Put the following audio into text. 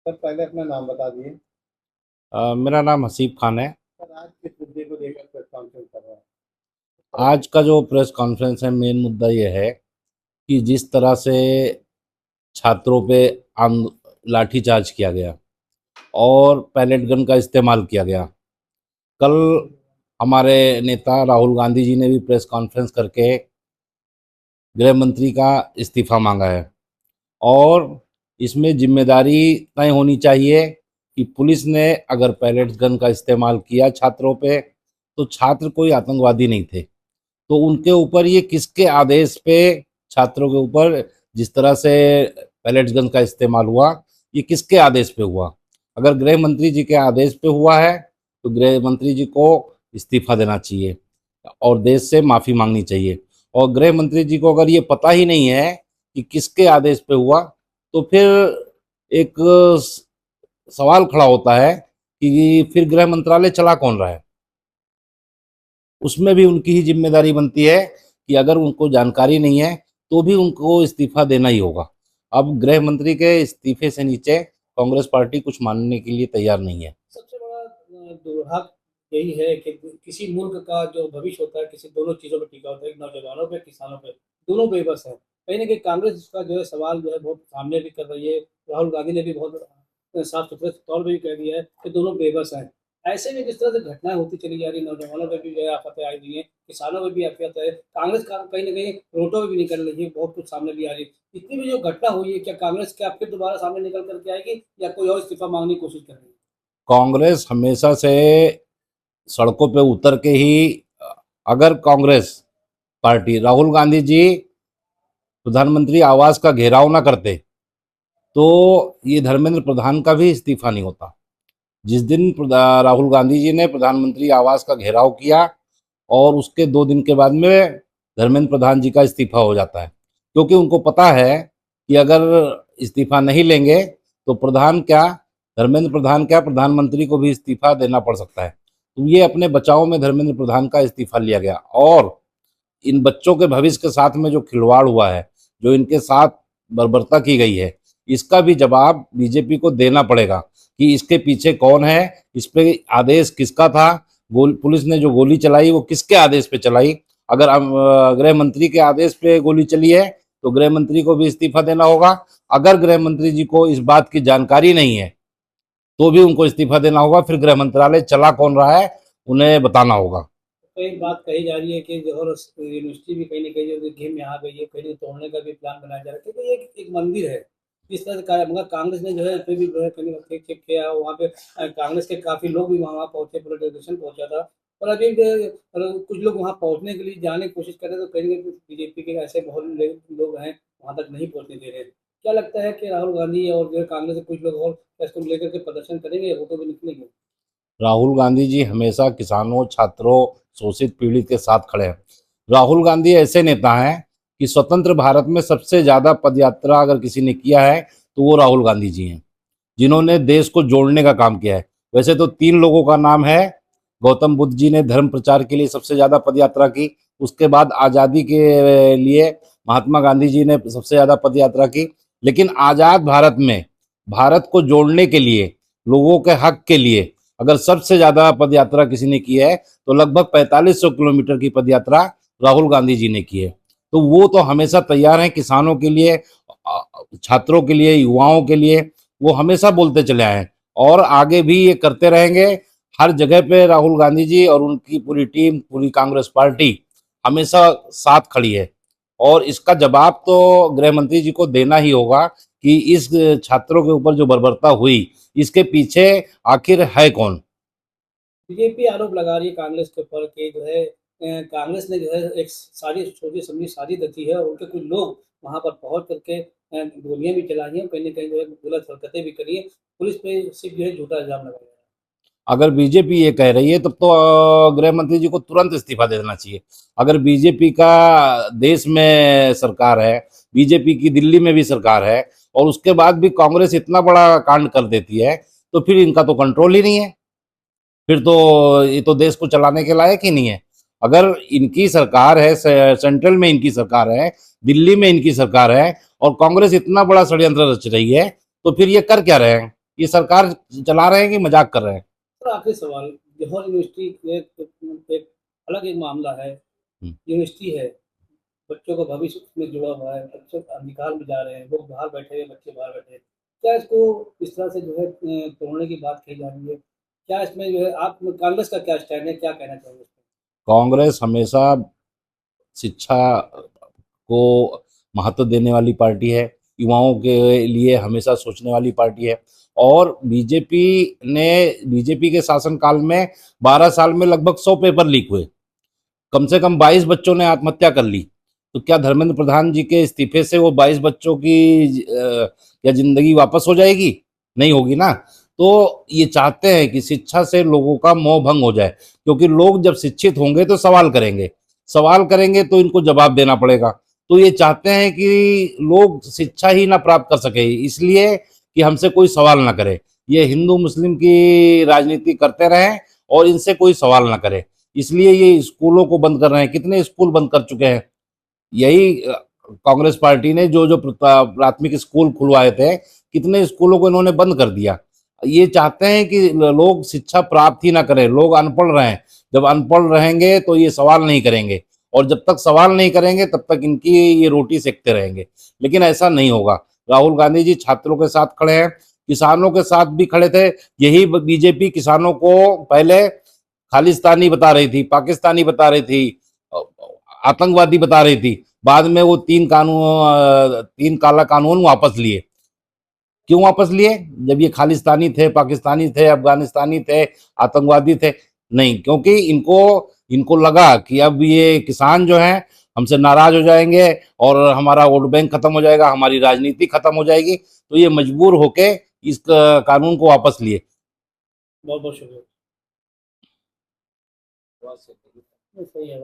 Sir पहले अपना नाम बता दिए। मेरा नाम हसीब खान है। सर आज किस मुद्दे को लेकर प्रेस कॉन्फ्रेंस कर रहे हैं? आज का जो प्रेस कॉन्फ्रेंस है, मेन मुद्दा ये है कि जिस तरह से छात्रों पे लाठीचार्ज किया गया और पैलेट गन का इस्तेमाल किया गया। कल हमारे नेता राहुल गांधी जी ने भी प्रेस कॉन्फ्रेंस करके गृह मंत्री का इस्तीफा मांगा है और इसमें जिम्मेदारी तय होनी चाहिए कि पुलिस ने अगर पैलेट गन का इस्तेमाल किया छात्रों पे, तो छात्र कोई आतंकवादी नहीं थे। तो उनके ऊपर ये किसके आदेश पे छात्रों के ऊपर जिस तरह से पैलेट गन का इस्तेमाल हुआ, ये किसके आदेश पे हुआ? अगर गृह मंत्री जी के आदेश पे हुआ है तो गृह मंत्री जी को इस्तीफा देना चाहिए और देश से माफ़ी मांगनी चाहिए। और गृह मंत्री जी को अगर ये पता ही नहीं है कि किसके आदेश पे हुआ, तो फिर एक सवाल खड़ा होता है कि फिर गृह मंत्रालय चला कौन रहा है? उसमें भी उनकी ही जिम्मेदारी बनती है कि अगर उनको जानकारी नहीं है तो भी उनको इस्तीफा देना ही होगा। अब गृह मंत्री के इस्तीफे से नीचे कांग्रेस पार्टी कुछ मानने के लिए तैयार नहीं है। सबसे बड़ा दुर्भाग्य यही है कि किसी मुल्क का जो भविष्य होता है किसी दोनों चीज़ों पे टिका होता है, नौजवानों पे, किसानों पे, दोनों बेबस है। कहीं न कहीं कांग्रेस इसका जो है सवाल जो है बहुत सामने भी कर रही है। राहुल गांधी ने भी बहुत साफ-सुथरे तौर पे भी कह दिया है कि दोनों बेबस हैं। ऐसे में जिस तरह से घटनाएँ होती चली जा रही हैं, नौजवानों पे भी जो है आफ़तें आई हुई हैं, किसानों पे भी आफ़त है, कांग्रेस का कहीं न कहीं रोडों पे भी निकल रही है, बहुत कुछ सामने भी आ रही है। इतनी भी जो घटना हुई है, क्या कांग्रेस क्या फिर दोबारा सामने निकल कर के आएगी या कोई और इस्तीफ़ा माँगने की कोशिश कर रही है? कांग्रेस हमेशा से सड़कों पे उतर के ही, अगर कांग्रेस पार्टी राहुल गांधी जी प्रधानमंत्री आवास का घेराव ना करते तो ये धर्मेंद्र प्रधान का भी इस्तीफा नहीं होता। जिस दिन राहुल गांधी जी ने प्रधानमंत्री आवास का घेराव किया और उसके 2 दिन के बाद में धर्मेंद्र प्रधान जी का इस्तीफा हो जाता है, क्योंकि उनको पता है कि अगर इस्तीफा नहीं लेंगे तो प्रधान क्या, धर्मेंद्र प्रधान क्या, प्रधानमंत्री को भी इस्तीफा देना पड़ सकता है। तो ये अपने बचाव में धर्मेंद्र प्रधान का इस्तीफा लिया गया और इन बच्चों के भविष्य के साथ में जो खिलवाड़ हुआ है, जो इनके साथ बर्बरता की गई है, इसका भी जवाब बीजेपी को देना पड़ेगा कि इसके पीछे कौन है, इस पे आदेश किसका था, पुलिस ने जो गोली चलाई वो किसके आदेश पे चलाई। अगर गृह मंत्री के आदेश पे गोली चली है तो गृह मंत्री को भी इस्तीफा देना होगा। अगर गृह मंत्री जी को इस बात की जानकारी नहीं है तो भी उनको इस्तीफा देना होगा। फिर गृह मंत्रालय चला कौन रहा है उन्हें बताना होगा। तो एक बात कही जा रही है कि जौहर यूनिवर्सिटी भी कहीं न कहीं जो गेम में आ गई है, कहीं न तोड़ने का भी प्लान बनाया जा रहा है क्योंकि ये एक मंदिर है। जिस तरह से मगर कांग्रेस ने जो है फिर भी जो है कहीं चेक किया वहाँ पे कांग्रेस के काफ़ी लोग भी वहाँ पहुँचे, पूरा डेलीगेशन पहुँचा था। और अभी जो कुछ लोग वहाँ पहुँचने के लिए जाने की कोशिश कर रहे हैं तो कहीं न कहीं बीजेपी के ऐसे बहुत लोग हैं, वहाँ तक नहीं पहुँचने दे रहे हैं। क्या लगता है कि राहुल गांधी और जो है कांग्रेस के कुछ लोग और इसको लेकर के प्रदर्शन करेंगे या वोटों में निकलेंगे? राहुल गांधी जी हमेशा किसानों, छात्रों, शोषित पीड़ित के साथ खड़े हैं। राहुल गांधी ऐसे नेता हैं कि स्वतंत्र भारत में सबसे ज़्यादा पदयात्रा अगर किसी ने किया है तो वो राहुल गांधी जी हैं, जिन्होंने देश को जोड़ने का काम किया है। वैसे तो 3 लोगों का नाम है। गौतम बुद्ध जी ने धर्म प्रचार के लिए सबसे ज़्यादा पदयात्रा की, उसके बाद आज़ादी के लिए महात्मा गांधी जी ने सबसे ज़्यादा पदयात्रा की। लेकिन आज़ाद भारत में भारत को जोड़ने के लिए, लोगों के हक के लिए अगर सबसे ज़्यादा पदयात्रा किसी ने की है तो लगभग 4500 किलोमीटर की पदयात्रा राहुल गांधी जी ने की है। तो वो तो हमेशा तैयार हैं किसानों के लिए, छात्रों के लिए, युवाओं के लिए। वो हमेशा बोलते चले आए हैं और आगे भी ये करते रहेंगे। हर जगह पे राहुल गांधी जी और उनकी पूरी टीम, पूरी कांग्रेस पार्टी हमेशा साथ खड़ी है और इसका जवाब तो गृह मंत्री जी को देना ही होगा कि इस छात्रों के ऊपर जो बर्बरता हुई, इसके पीछे आखिर है कौन। बीजेपी आरोप लगा रही है कांग्रेस के ऊपर कि जो है कांग्रेस ने जो है एक साजिश सोची समझी साजिश रची है और उनके कुछ लोग वहां पर पहुंच करके गोलियां भी चलाई हैं, कहीं न कहीं जो है गलत हरकतें भी करी हैं। पुलिस पे सिर्फ जो है झूठा इल्ज़ाम लगाया है। अगर बीजेपी ये कह रही है तब तो गृह मंत्री जी को तुरंत इस्तीफा दे देना चाहिए। अगर बीजेपी का देश में सरकार है, बीजेपी की दिल्ली में भी सरकार है और उसके बाद भी कांग्रेस इतना बड़ा कांड कर देती है, तो फिर इनका तो कंट्रोल ही नहीं है। फिर तो ये तो देश को चलाने के लायक ही नहीं है। अगर इनकी सरकार है, सेंट्रल में इनकी सरकार है, दिल्ली में इनकी सरकार है और कांग्रेस इतना बड़ा षड्यंत्र रच रही है, तो फिर ये कर क्या रहे हैं? ये सरकार चला रहे हैं कि मजाक कर रहे हैं? और आखिरी सवाल, जौहर यूनिवर्सिटी एक अलग एक मामला है। यूनिवर्सिटी है, बच्चों का भविष्य उसमें जुड़ा हुआ है, बच्चे निकाल में जा रहे हैं, लोग बाहर बैठे हैं, बच्चे बाहर बैठे हैं। क्या इसको इस तरह से जो है तोड़ने की बात कही जा रही है? क्या इसमें जो है आप कांग्रेस का क्या स्टैंड है, क्या कहना चाहोगे इस पे? कांग्रेस हमेशा शिक्षा को महत्व देने वाली पार्टी है, युवाओं के लिए हमेशा सोचने वाली पार्टी है। और बीजेपी के शासनकाल में 12 साल में लगभग 100 पेपर लीक हुए, कम से कम 22 बच्चों ने आत्महत्या कर ली। तो क्या धर्मेंद्र प्रधान जी के इस्तीफे से वो 22 बच्चों की क्या जिंदगी वापस हो जाएगी? नहीं होगी ना। तो ये चाहते हैं कि शिक्षा से लोगों का मोह भंग हो जाए, क्योंकि लोग जब शिक्षित होंगे तो सवाल करेंगे तो इनको जवाब देना पड़ेगा। तो ये चाहते हैं कि लोग शिक्षा ही ना प्राप्त कर सके, इसलिए कि हमसे कोई सवाल ना करे, ये हिंदू मुस्लिम की राजनीति करते रहें और इनसे कोई सवाल ना करे। इसलिए ये स्कूलों को बंद कर रहे हैं। कितने स्कूल बंद कर चुके हैं? यही कांग्रेस पार्टी ने जो जो प्राथमिक स्कूल खुलवाए थे, कितने स्कूलों को इन्होंने बंद कर दिया। ये चाहते हैं कि लोग शिक्षा प्राप्त ही ना करें, लोग अनपढ़ रहें। जब अनपढ़ रहेंगे तो ये सवाल नहीं करेंगे, और जब तक सवाल नहीं करेंगे तब तक इनकी ये रोटी सेकते रहेंगे। लेकिन ऐसा नहीं होगा। राहुल गांधी जी छात्रों के साथ खड़े हैं, किसानों के साथ भी खड़े थे। यही बीजेपी किसानों को पहले खालिस्तानी बता रही थी, पाकिस्तानी बता रही थी, आतंकवादी बता रही थी। बाद में वो तीन काला कानून वापस लिए। क्यों वापस लिए? जब ये खालिस्तानी थे, पाकिस्तानी थे, अफगानिस्तानी थे, आतंकवादी थे? नहीं, क्योंकि इनको इनको लगा कि अब ये किसान जो हैं हमसे नाराज हो जाएंगे और हमारा वोट बैंक खत्म हो जाएगा, हमारी राजनीति खत्म हो जाएगी। तो ये मजबूर होके इस कानून को वापस लिए। बहुत बहुत शुक्रिया। सही है।